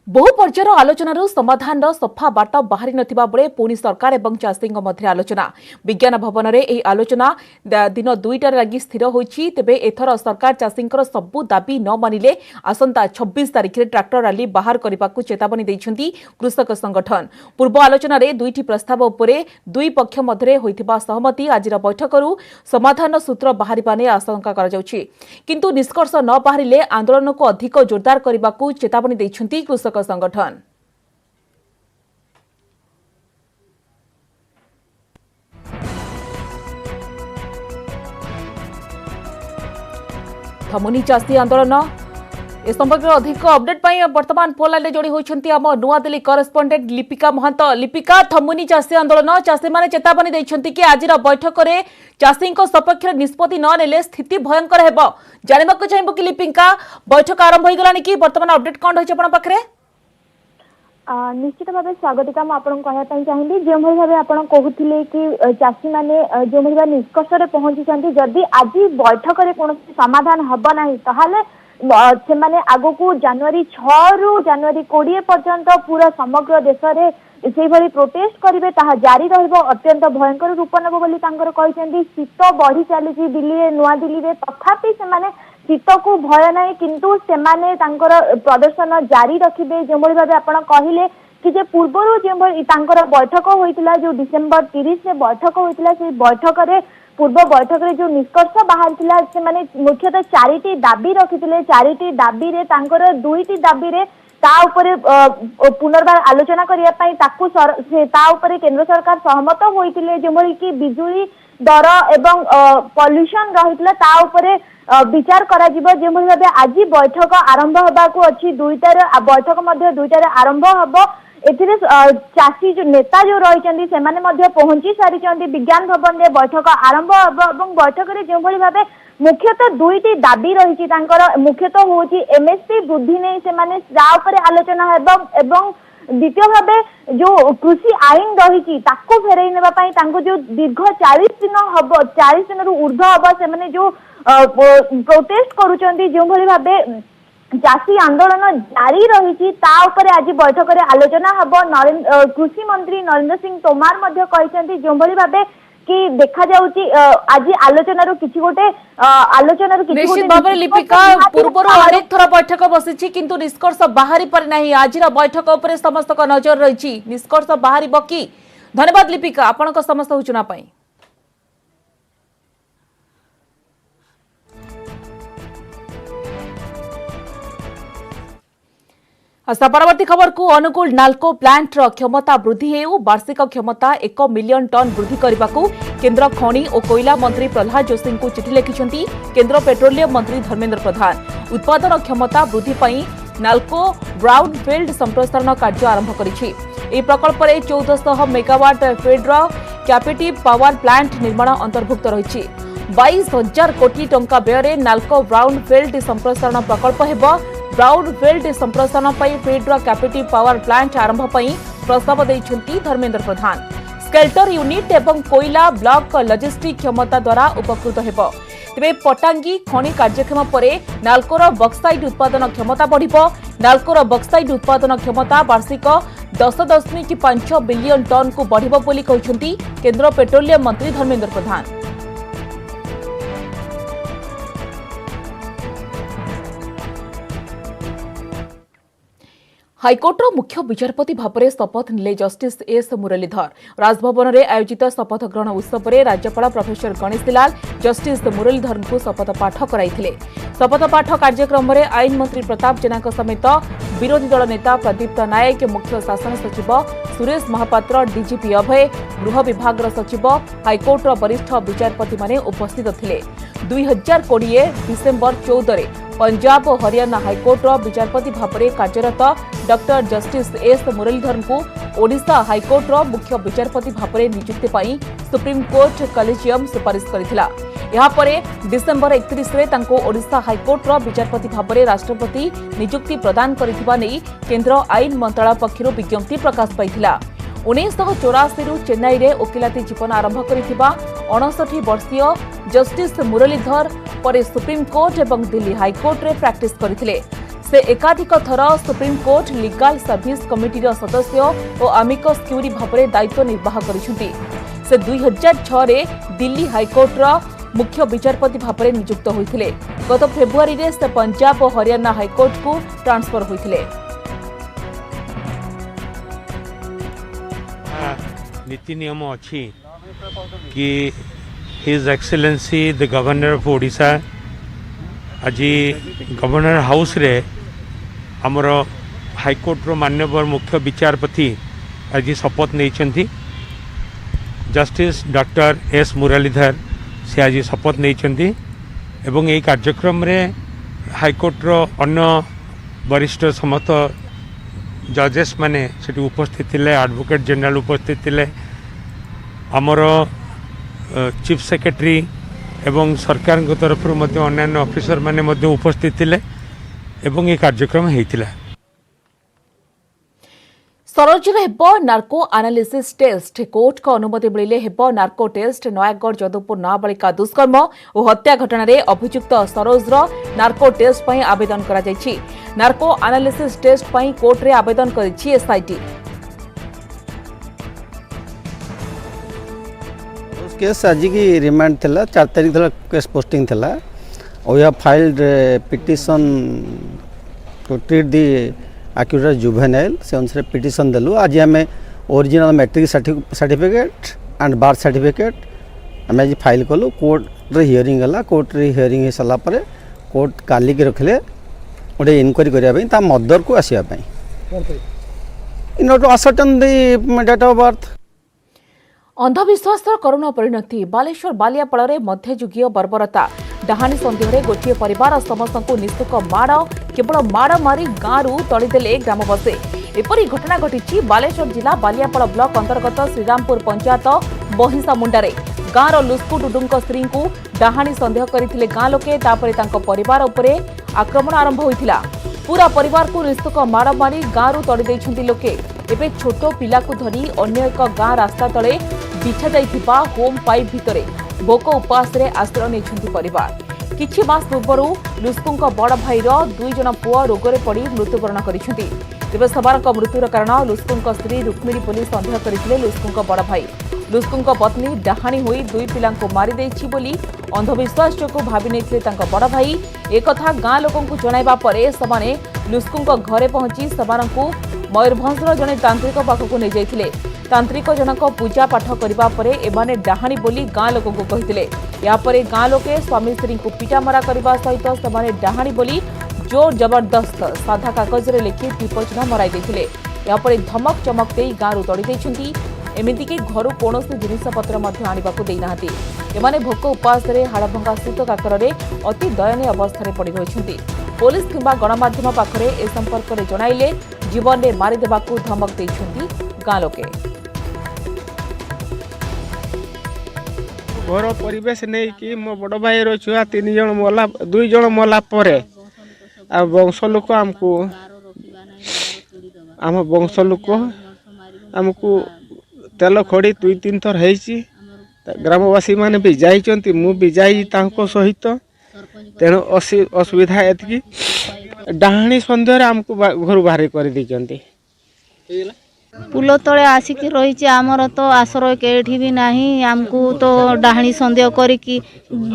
बहु पर्यायर आलोचनार समाधान सफा बाट बाहरी नथिबा बेले पुणी सरकार और चाषी मध्य आलोचना विज्ञान भवन में यह आलोचना दिन 2टार लगी स्थिर होईछि। तेबे एथर सरकार चाषी सबू दाबी न मानिले आसंता 26 तारिख में ट्रैक्टर रैली बाहर करने को चेतावनी दैछन्ति कृषक संगठन। पूर्व आलोचना रे दुईटी प्रस्ताव उपरे दुई पक्ष मध्य होइथिबा सहमति आज बैठकरू समाधान सूत्र बाहरिबा ने आशंका करा जाउछि। किंतु निष्कर्ष न बाहरिले आंदोलन को अधिक जोरदार करने को चेतावनी दैछन्ति कृषक संगठन। थमुनी चाषी आंदोलन ए संपर्क अधिक अपडेट वर्तमान फोन लाइन जोड़ी होती आम नुआ दिल्ली करेस्पोंडेंट लिपिका महांत। लिपिका, थमुनी चाषी आंदोलन चाषी मैंने चेतावनी देते कि आज बैठक में चाषी सपक्ष निष्पत्ति न नेले स्थिति भयंकर हेब। जानवाक चाहिए कि लिपिका बैठक आरंभ हो गलानी कि वर्तमान अपडेट कौन रही आपन पाखरे? निश्चित भाव स्वागतिका मुझे चाहिए जो भाव आप कहते कि चाषी मैंने जो भाव निष्कर्ष पहुंची जदि आज बैठक में कौन समाधान हम ना से आग को जनवरी 6 रु जनवरी 20 पर्यंत पूरा समग्र देश में से प्रोटेस्ट करेंगे ताहा जारी रहिबो अत्यंत भयंकर रूप नेब बोली शीत बढ़ी चली दिल्ली नुआ दिल्ली में तथापि से शीत को भय ना किंतु सेमाने प्रदर्शन जारी रखिबे। जो भाव आप कहले कि जे पूर्वर जो बैठक होता जो डिसेम्बर 30 में बैठक होता से बैठक में पूर्व बैठक में जो निष्कर्ष बाहर से माने मुख्यतः 4टी दाबी रखिथिले। 4टी दाबी रे तांकर 2टी दाबी रे ता उपरे पुनर्बार आलोचना करिया पई ताकू ता उपरे केंद्र सरकार सहमत होइतिले। जेमोरी कि बिजुली दर एवं पॉल्यूशन रहितला ता उपरे विचार करा जिवो। जेमोरी भाबे आज बैठक आरंभ होबाकू अछि 2टार बैठक मध्ये 2टार आरंभ हबो। एथिरे चाषी जो नेता जो रही पहुंची सारी विज्ञान भवन में बैठक आरंभ हम बैठक में जो भाव मुख्यतः 2टी दाबी रही मुख्यतः हूँ एमएसपी वृद्धि नहीं से आलोचना एवं द्वितीय भाव जो कृषि आईन रही फेरई नापी जो दीर्घ 40 दिन हम 40 दिन ऊर्ध्व हम से जो प्रोटेस्ट करुँच जो भाव चाषी आंदोलन जारी रही आज बैठक में आलोचना हम। कृषि मंत्री नरेंद्र सिंह तोमार जो भाव कि देखा जाउची आज आलोचना किछि गोटे आलोचना निश्चित भाव लिपिका पूर्व अनेक थर बैठक बसी किंतु निष्कर्ष बाहरी पर नहीं। आज बैठक उपर समस्त नजर रही निष्कर्ष बाहरी कि? धन्यवाद लिपिका आपण समस्त सूचना पाई। परवर्ती खबर को अनुकूल नाल्को प्लांट क्षमता वृद्धि हेउ वार्षिक क्षमता 1 मिलियन टन वृद्धि करने को केंद्र खनि और कोयला मंत्री प्रह्लाद जोशी को चिठी लिखिछन्ती केंद्र पेट्रोलियम मंत्री धर्मेंद्र प्रधान। उत्पादन क्षमता वृद्धि पई नाल्को ब्राउनफील्ड संप्रसारण कार्य आरंभ करिछि। এই প্রকল্পে 1400 মেগাওয়াট ফিডর ক্যাপেটিভ পাওয়ার প্লাंट निर्माण अंतर्भुक्त रही। 22,000 कोटी टंका व्यय नाल्को ब्राउनफील्ड संप्रसारण प्रकल्प हेबो। ब्राउनफील्ड संप्रसारण पर फीडर कैपेटिव पावर प्लांट आरंभ पर प्रस्ताव देइछन्ती धर्मेंद्र प्रधान। स्केल्टर यूनिट एवं कोयला ब्लॉक लॉजिस्टिक क्षमता द्वारा उपकृत हेबो। तेबे पटांगी खनि कार्यक्षम पर नाल्कोर बक्साइट उत्पादन क्षमता बढ़िबो। नाल्कोर बक्साइट उत्पादन क्षमता वार्षिक 10.5 बिलियन टन को बढ़िबो बोली कहिसन्ती केंद्र पेट्रोलियम मंत्री धर्मेंद्र प्रधान। हाइकोर्टर मुख्य विचारपति भाव में शपथ निले जस्टिस एस मुरलीधर। राजभवन में आयोजित शपथ ग्रहण उत्सव में राज्यपाल प्रोफेसर गणेश लाल जस्टिस मुरलीधर को शपथ पाठ कराइथिले। शपथ पाठ कार्यक्रम में आईन मंत्री प्रताप जेना समेत विरोधी दल नेता प्रदीप्त नायक, मुख्य शासन सचिव सुरेश महापात्र, डीजीपी अभय, गृह विभाग सचिव, हाइकोर्टर वरिष्ठ विचारपति माने उपस्थित थिले। 2020 डिसेम्बर 14 पंजाब और हरियाणा हाइकोर्टर विचारपति भाव में कार्यरत डॉक्टर जस्टिस एस मुरलीधर को ओडिशा हाइकोर्टर मुख्य विचारपति भाव में नियुक्ति पाई सुप्रीम कोर्ट कलेजियम सुपारिश करथिला। यहाँ पर डिसेम्बर 31 रे तांको ओडिशा हाइकोर्टर विचारपति भाव में राष्ट्रपति नियुक्ति प्रदान करथिबा नै केंद्र आईन मंत्रालय पक्षरु विज्ञप्ति प्रकाश पाइथिला। 1984 रु चेन्नई रे वकिलाती जीवन आरंभ करिथिबा 59 वर्षीय जस्टिस मुरलीधर पर सुप्रीम कोर्ट एवं दिल्ली हाइकोर्ट रे प्रैक्टिस करथिले। से एकाधिक थर supreme court legal service committee सदस्य और अमिकस क्यूरी भाव में दायित्व निर्वाह करिसेंति। से 2006 रे दिल्ली हाईकोर्टर मुख्य विचारपति भाव में नियुक्त होइथिले। गत फेब्रुआरी रे से पंजाब और हरियाणा हाईकोर्ट को ट्रांसफर होइथिले। नीति नियम अच्छी कि his excellency the governor of Odisha आज गवर्नर हाउस रे आमर हाईकोर्ट रो माननीय मुख्य विचारपति आज शपथ नहीं जस्टिस डॉक्टर एस मुरलीधर से आज शपथ नहीं एवं यही कार्यक्रम रे हाईकोर्ट रो अन्य वरिष्ठ समस्त जजेस माने सेठी उपस्थित थिले, एडवोकेट जनरल उपस्थित थिले, आमर चीफ सेक्रेटरी एवं सरकार तरफ अन्य ऑफिसर माने उपस्थित थिले एवं ये कार्यक्रम हेतिला। सरोजर हेब नार्को एनालिसिस टेस्ट। कोर्ट का अनुमति मिले हेब नार्को टेस्ट। नयागढ़ जदुपुर नाबालिका दुष्कर्म और हत्या घटना रे अभियुक्त सरोजर नार्को टेस्ट पई आवेदन करा जायछि। नार्को एनालिसिस टेस्ट पई कोर्ट रे आवेदन करिछि एसआईटी। उस केस आज की रिमांड थिला 4 तारीख थला केस पोस्टिंग थिला। We have filed petition to treat the accused juvenile से अनुसार पिटिशन देलु। आज आम original matric certificate and birth certificate आम आज फाइल कलु। कोर्ट रे हियरिंग है। कोर्ट रे हियरिंग हो सारा पर कोर्ट काली के रखले गोटे इनक्वारी करने ता मदर को आसवाई in order to ascertain the date of birth. अंधविश्वास करुण परिणति। बालेश्वर बालियापाड़ मध्ययुगीय बर्बरता। डाहानी सन्देह गोटे परिवार समस्त निस्तुक माड़ केवल माड़ मारी गांव तड़ीदेले ग्रामवासी। एपरी घटना घटी बालेश्वर जिला बालियापाड़ ब्लॉक अंतर्गत श्रीरामपुर पंचायत बहिंसा मुंडारे। गांव लुस्कु डुडुंक स्त्री को डाहानी सन्देह करथिले गां लोके। तापरे तांको परिवार उपरे आक्रमण आरंभ होइथिला। पूरा परिवार को निस्तुक माड़ मारी गांव तड़ी दैछन्ति लोके। एबे छोट पिला को धरी अन्य एक गां रास्ता तले बिछा जाइथिबा होम पाइप भितरे भोक उपास रे आश्रय नेछन्ति परिवार। किछि मास पूर्व लुस्कुंक बड़ भाईर 2 जन पुआ रोगरे पड़ी मृत्युवरण करिसेंति। तेबे सवारक मृत्युर कारण लुस्कुंक स्त्री रुक्मिणी पुलिस सन्देह करथिले लुस्कुंक बड़ भाई। लुस्कुंक पत्नी डाहाणी होई 2 पिलांको मारी देछि बोली अंधविश्वास जोगु भाबी नेथिले तांको बड़ भाई। एकथा गां लोकंकु जणाइबा परे समाने लुस्कुंक घरे पहुंची समानंकु मयूरभंजर जने तांत्रिक पाखकु नै जाइथिले। तांत्रिक जनक पूजा पाठ करबा परे एमाने डाहाणी बोली गां लोकंकु कहिथिले। या परे गां लोके स्वामी स्त्री को पिटामरा करबा सहित समाने डाहाणी बोली जोर जबरदस्त साधा कागज रे लिखि टीपचिन्ह मराई देथिले। या परे धमक चमक देई गांरु तड़ी दैछन्ति। एमिति कि घरु कोनोसी जिनिसपत्र मध्य आनिबाकु देई नाहंती। एमाने भोक उपास रे हाड़भंगा स्थित काकर रे अति दयनीय अवस्था रे पड़ी रहिछन्ति। पुलिस किंबा गणमाध्यम पाखरे ए संपर्क रे जणाइले जीवन रे मारी देबाकू धमक दैछन्ति गां लोके। घर परिवेश नहीं कि मो बड़ भाई रो छुआ 3 जन मला 2 जन मला परे आ वंश लोक हमको आम वंश लोक हमको तेल खड़ी 2-3 थर है। ग्रामवासी माने भी जाइचंती मु भी जाई तांको सहित। तेणु असुविधा एतकी डाहाणी सन्देह हमको घर बाहर कर दी। पुल तले आसिक रही आमर तो आश्रय केठी भी नहीं। आमको तो डाहाणी सन्देह करिकी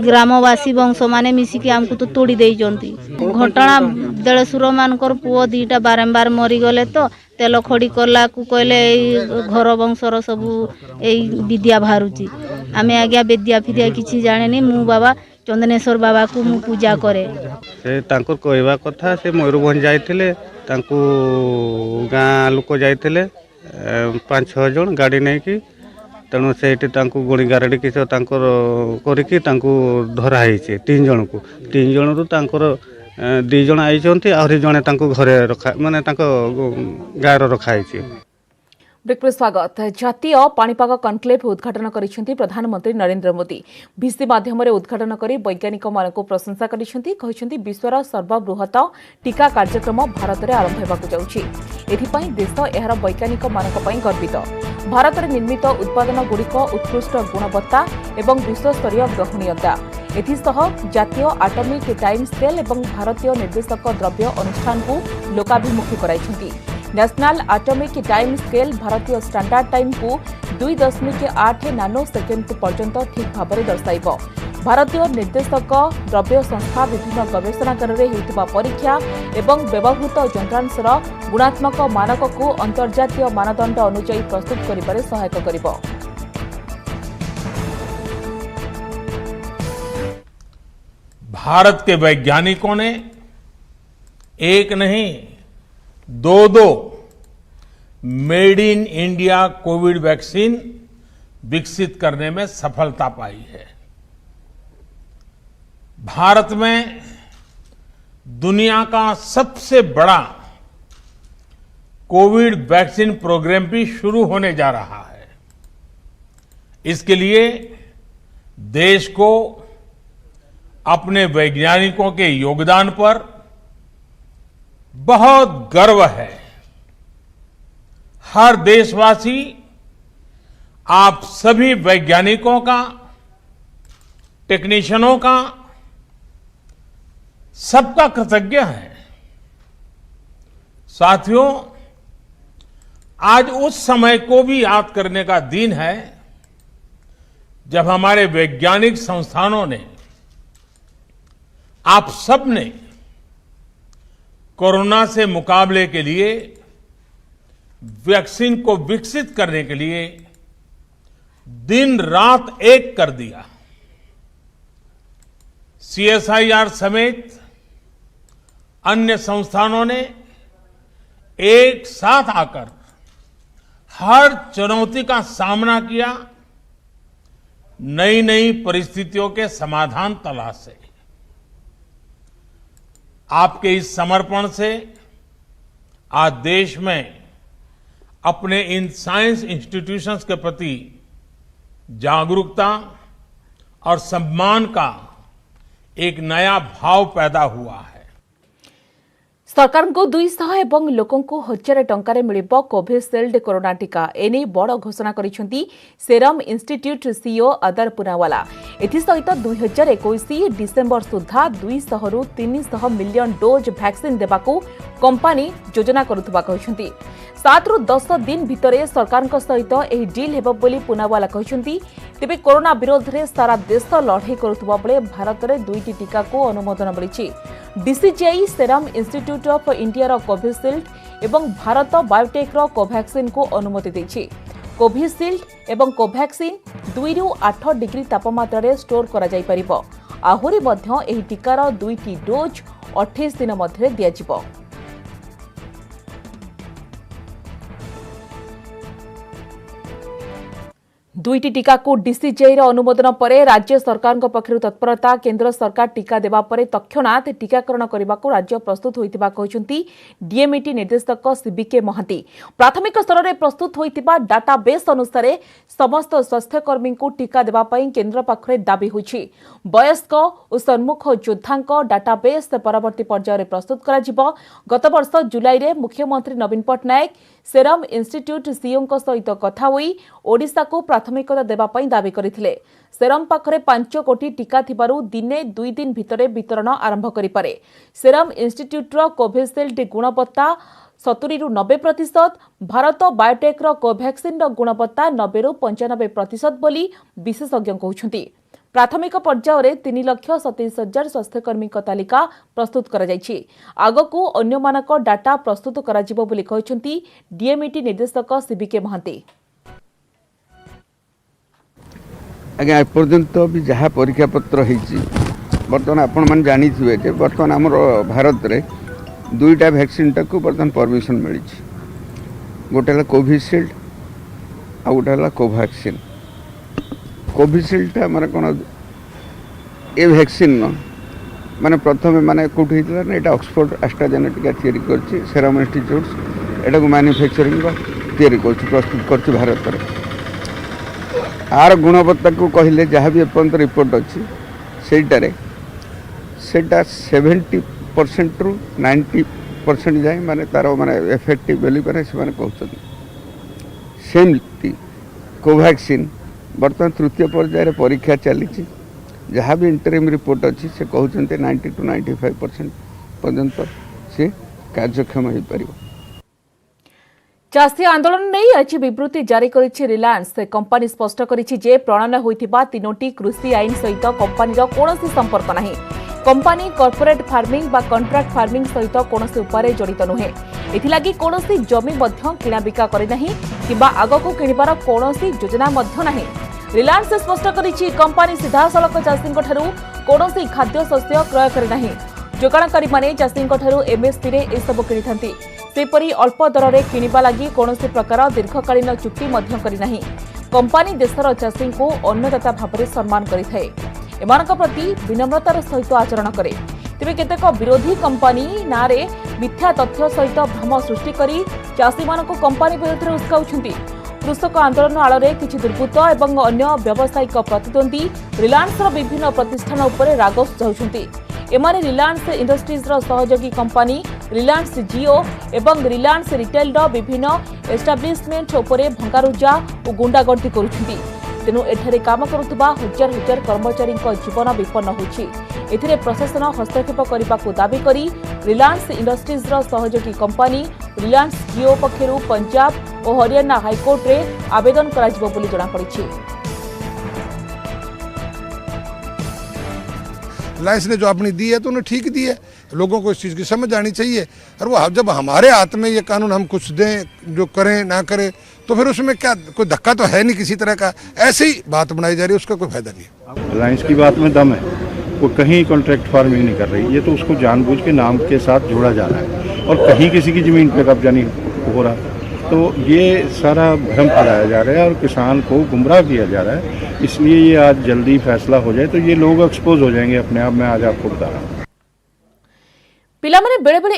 ग्रामवासी वंश माने मिसिकी आमको तो तोड़ी देइचंती। घटना देड़सुर मानकर पुओ 2टा बारंबार मरीगले तो तेल खड़ी करला को कहले घर वंशर सबू विद्या बाहरुची। आमे आज्ञा विद्या फिद्या किछि जानेनी। मु बाबा चंदनेश्वर बाबा को मु पूजा करे। से तांको कहवा कथा से मयूरभंज जाइथिले तांको गाँ लोक जाइथिले 5-6 जन गाड़ी नहीं कि। तेणु से गुणी गारडी किस करिकी धरा है 3 जन को। 3 जन रु 2 जन आई आहरी जड़े घरे रखा माने गाँव रखाई। ब्रेक स्वागत। जातीय पाणीपाग कनक्लेव उद्घाटन करिसेंति प्रधानमंत्री नरेंद्र मोदी। भिसी माध्यम उद्घाटन करी वैज्ञानिक मानक प्रशंसा करिसेंति। विश्वर सर्वबृहत टीका कार्यक्रम भारत में आरंभ होगाकु जाउछि। एथिपई देश एहार वैज्ञानिक मानक पई गर्वित। भारत में निर्मित उत्पादन गुड़िक उत्कृष्ट गुणवत्ता एवं विश्वस्तरीय ग्रहणीयता एथिसह जातीय आटमिक टाइम स्केल एवं भारतीय निर्देशक द्रव्य अनुष्ठान को लोकाभिमुखी कराइछन्ति। नेशनल आटमिक टाइम स्केल भारतीय स्टैंडर्ड टाइम को 2.8 नानो सेकेंड पर्यंत ठीक भाव में दर्शाइब। भारतीय निर्देशक द्रव्य संस्था विभिन्न गवेषणागार में होइतिबा परीक्षा एवं व्यवहृत यंत्रांशर गुणात्मक मानक को अंतर्जातीय मानदंड अनुଯାयी प्रस्तुत करिबारे सहायक करिब। भारत के वैज्ञानिकों ने एक नहीं दो made in India Covid vaccine विकसित करने में सफलता पाई है। भारत में दुनिया का सबसे बड़ा कोविड वैक्सीन प्रोग्राम भी शुरू होने जा रहा है। इसके लिए देश को अपने वैज्ञानिकों के योगदान पर बहुत गर्व है। हर देशवासी आप सभी वैज्ञानिकों का, टेक्नीशियनों का, सबका कृतज्ञ है। साथियों, आज उस समय को भी याद करने का दिन है जब हमारे वैज्ञानिक संस्थानों ने, आप सब ने कोरोना से मुकाबले के लिए वैक्सीन को विकसित करने के लिए दिन रात एक कर दिया। CSIR समेत अन्य संस्थानों ने एक साथ आकर हर चुनौती का सामना किया, नई नई परिस्थितियों के समाधान तलाशे। आपके इस समर्पण से आज देश में अपने इन साइंस इंस्टीट्यूशंस के प्रति जागरूकता और सम्मान का एक नया भाव पैदा हुआ है। सरकार को 200 एवं लोकों को 1000 टंकार मिलिब कोविशील्ड कोरोना टीका एने बड़ घोषणा करिसेंती Serum Institute CEO Adar Poonawalla. एथिसहित 2021 डिसेंबर सुधा 200 रु 300 मिलियन डोज वैक्सीन देबाकू कंपनी योजना करुथबा कहिसेंती। 7 रु 10 दिन भितरे सरकार सहित एही डील हेब बोली पुनावाला कहिसेंती। तेबे कोरोना विरोध रे सारा देश लड़ाई करुथबा बेले भारत रे 2टी टीका को अनुमोदन मिलिछि। DCGI Serum Institute of India Covishield एवं भारत बायोटेक कोवैक्सीन को अनुमति देछि। कोविशील्ड एवं कोवैक्सीन 2 रु 8 डिग्री तापमात्रा रे स्टोर करा जाई परिबो। आहुरी मध्य एही टीकार 2टी डोज 28 दिन मध्य दियाजिबो। 2टी टीका को डीसीजीआई अनुमोदन पर राज्य सरकार पक्षर तत्परता। केंद्र सरकार टीका देवा पर तक्षणात टीकाकरण करने को राज्य प्रस्तुत होइतिबा कहिसेंती डीएमईटी निर्देशक सीबीके महांती। प्राथमिक स्तर में प्रस्तुत होइतिबा डाटाबेस अनुसार समस्त स्वास्थ्यकर्मी को टीका देवा पई केंद्र पाखरे दाबी होइछि। वयस्क और सन्मुख योद्धांक डाटाबेस परवर्ती पर्यायर प्रस्तुत करा जिवो। गत वर्ष जुलाई रे मुख्यमंत्री नवीन पटनायक सेरम इंस्टीट्यूट सीईओ सहित कथा होई ओडिशा को प्राथमिकता देवा पई दाबी करथिले। सेरम पाखरे 5 कोटी टीका थिबारु दिने 2 दिन भितरे वितरण आरंभ करि पारे। सेरम इंस्टीट्यूट रो कोविशील्ड गुणवत्ता 70 रु 90%, भारत बायोटेक रो कोवैक्सीन रो गुणवत्ता 90 रु 95% बोली विशेषज्ञ कहउछंती। प्राथमिक पर्यायर 3,27,000 स्वास्थ्यकर्मी तालिका प्रस्तुत करा जायछि। आगकू अन्य मानक डाटा प्रस्तुत करा जिवो बोली कहउछंती डीएमईटी निर्देशक सीबीके महांती। आज्ञा एपर्यंत भी जहाँ परीक्षा पत्र बर्तमान आपण मैंने जानी थे बर्तमान आम भारत में 2टा वैक्सीन टाक बर्तमान परमिशन मिली। गोटे है कोविशील्ड आ गोटे है कोवैक्सीन। कोविशील्डटा माने कौन ए वैक्सीन माने प्रथम माने कौट होता ना यहाँ ऑक्सफोर्ड एस्ट्राजेनेटिका तैयारी कर सेरम इंस्टीट्यूट एटा को मैन्युफैक्चरिंग तैयारी प्रस्तुत कर भारत में। आर गुणवत्ता को कहले जहाँ भी एपर्यंत रिपोर्ट अच्छी सेटारे सेटा 70% रु 90% जाए माने तार माने इफेक्टिव बोली माने से माने कहते। सेमती कोवैक्सीन बर्तमान तृतीय पर्यायर परीक्षा चली जहाँ भी इंटरिम रिपोर्ट अच्छी से कहते 90 to 95% पर्यंत से कार्यक्षम हो पार। चाषी आंदोलन नहीं आज विवृत्ति जारी करिछि रिलायंस कंपनी स्पष्ट करिछि जे प्रणयन होइथिबा तीनोटी कृषि आईन सहित कंपनीर कोनोसी संपर्क नाही। कंपनी कॉर्पोरेट फार्मिंग बा कॉन्ट्रैक्ट फार्मिंग सहित कोनोसी उपारे जड़ित नुहे। एथिलागी कोनोसी जमी मध्य किणा बिका करि नाही किबा आगको किणिबार कोनोसी योजना मध्य नाही। रिलायंस स्पष्ट करिछि कंपनी सीधासलख चाषींक ठारू कोनोसी खाद्य शस्य क्रय करि नाही। जोगाणकारी माने चाषींक ठारू एमएसपी रे ए सब किणिथांती। सेपरि अल्प दर में किणवा लगी कौनसी प्रकार दीर्घकालीन चुक्ति मध्य करि नाही। कंपनी देशर चाषी को अन्नदाता भाव सम्मान करिथाए। एमानक प्रति विनम्रतार सहित आचरण करे। तेबे केतेक विरोधी कंपनी नारे मिथ्या तथ्य सहित भ्रम सृष्टि करी चाषी मानक कंपनी विरोध में उस्काउछंती। कृषक आंदोलन आଳରେ କିଛି ଦୁର୍ବୃତ୍ତ ଏବଂ ଅନ୍ୟ ବ୍ୟବସାୟିକ ପ୍ରତିଦ୍ୱନ୍ଦ୍ୱୀ ରିଲାଏନ୍ସର ବିଭିନ୍ନ ପ୍ରତିଷ୍ଠାନ ଉପରେ ରାଗ ସୁଝାଉଛନ୍ତି। एमाने रिलायंस इंडस्ट्रीजर सहयोगी कंपनी रिलायंस जिओ एवं रिलायंस रिटेल विभिन्न एस्टाब्लिशमेंट उपरे भंगारुजा और गुंडागर्दी करुछंती। तेणु एठारे काम करुवा हजार हजार कर्मचारी जीवन विपन्न होछि। एथिरे प्रशासन हस्तक्षेप करने दाबी करी रिलायंस इंडस्ट्रीजर सहयोगी कंपनी रिलायंस जिओ पक्षरु पंजाब और हरियाणा हाईकोर्ट रे आवेदन कराजिबो बोली जणा पड़िछि। रिलायंस ने जो अपनी दी है तो उन्हें ठीक दी है। लोगों को इस चीज़ की समझ आनी चाहिए। और वो जब हमारे हाथ में ये कानून हम कुछ दें जो करें ना करें तो फिर उसमें क्या कोई धक्का तो है नहीं किसी तरह का। ऐसे ही बात बनाई जा रही है, उसका कोई फायदा नहीं है। रिलायंस की बात में दम है, वो कहीं कॉन्ट्रैक्ट फार्मिंग नहीं कर रही। ये तो उसको जानबूझ के नाम के साथ जोड़ा जा रहा है और कहीं किसी की ज़मीन पर कब्जा नहीं हो रहा। तो ये सारा भ्रम फैलाया जा रहा है और किसान को गुमराह किया जा रहा है। इसलिए ये आज जल्दी फैसला हो जाए तो ये लोग एक्सपोज हो जाएंगे अपने आप। मैं आज आपको बता रहा हूँ। पिलामाने बेले बेले